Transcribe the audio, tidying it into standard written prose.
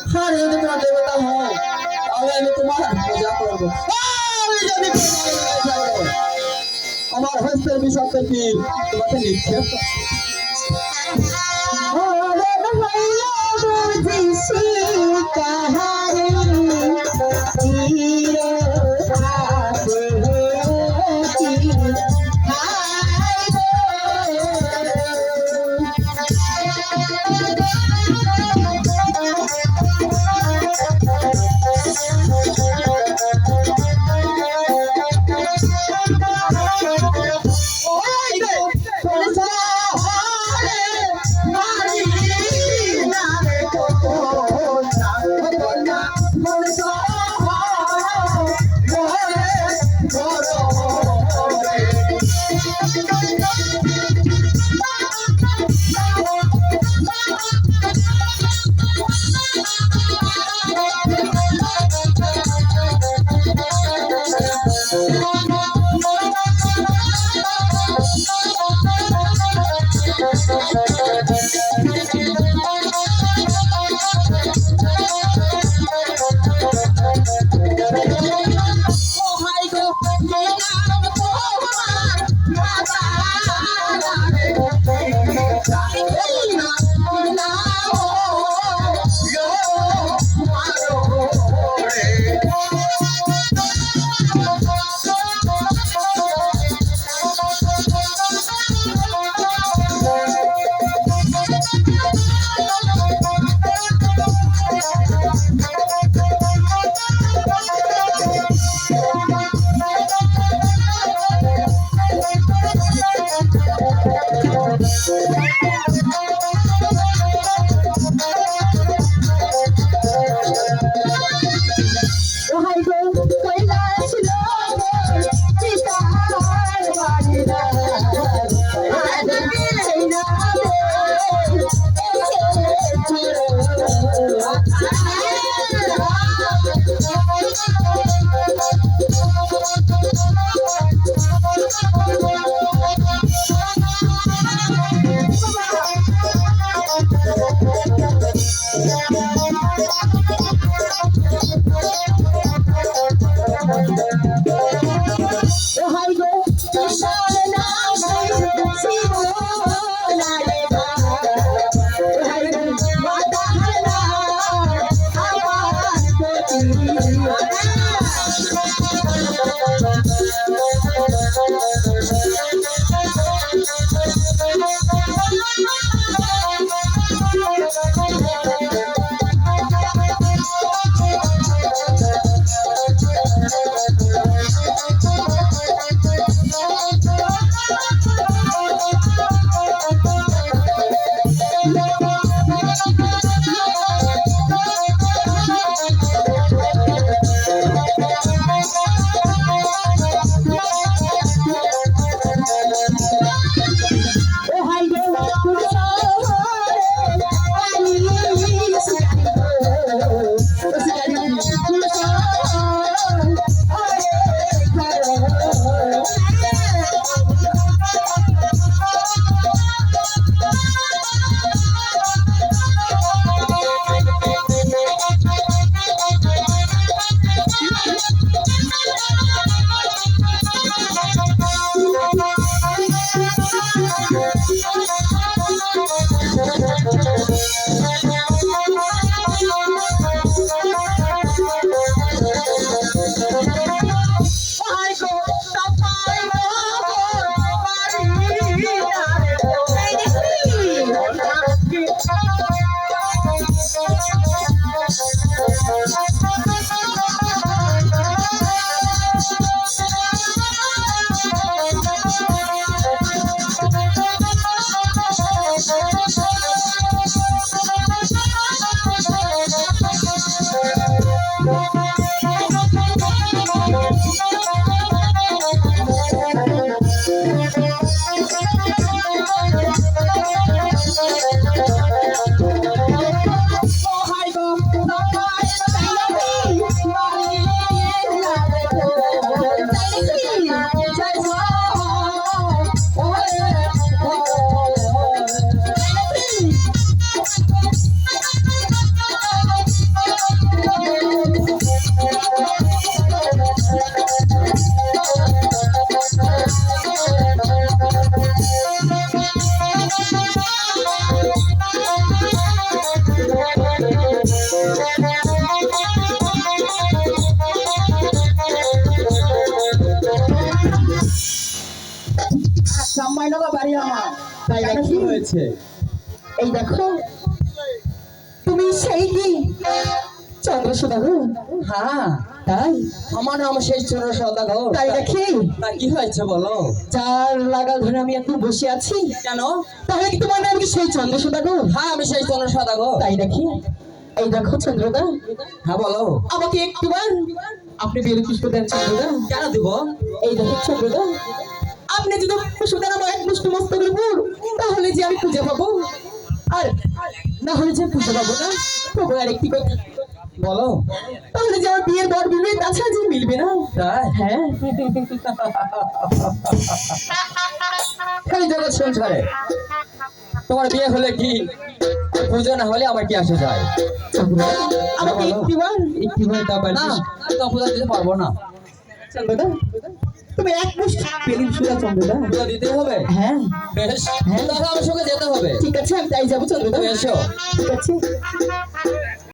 আর যদি তোমার দেবতা হও তাহলে আমি তোমার পূজা করবো। আমি যদি আমার হস্তের বিষাক্ত তীর তোমাকে নিক্ষেপ হয়েছে? এই দেখো তুমি সেই কি চন্দ্র সদাগর? হ্যাঁ, তাই আমার নাম সেই চন্দ্র সদাগর। তাই দেখি তা কি হয়েছে বলো? যার লাগাল ধরে আমি এখন বসে আছি, কেন? তাহলে কি তোমার নাম কি সেই চন্দ্র সদাগর? হ্যাঁ, আমি সেই চন্দ্র সদাগর। তাই দেখি এই দেখো চন্দ্রদা, হ্যাঁ বলো। আমাকে একটুবার আপনি বেলু পুষ্প দেন চন্দ্রদা। কেন দিব? এই দেখো চন্দ্রদা, আপনি যদি পুষ্প দেন আমার এক মুষ্টি মস্তকের উপর, তাহলে যে আমি খুঁজে পাবো, আর না হলে যে খুঁজে পাবো না। তবে আর একটি কথা, বলো। তাহলে যে আমার বিয়ের বর মিলবে, তাছাড়া যে মিলবে না। তাই? হ্যাঁ এই জগৎ সংসারে তোমার বিয়ে হলে কি, পুজো না হলে আমার কি আসে যায়? চন্দ্রদা, আমাকে একটিবার দাও না, না আমি তো পূজা দিতে পারবো না। চন্দ্রদা, তুমি এক মুষ্টি বেলুন সুরা চন্দ্রদা। পূজা দিতে হবে? হ্যাঁ বেশ, তাহলে আমার সঙ্গে যেতে হবে। ঠিক আছে, আমি তাই যাবো চন্দ্রদা। তুমি এসো। ঠিক আছে।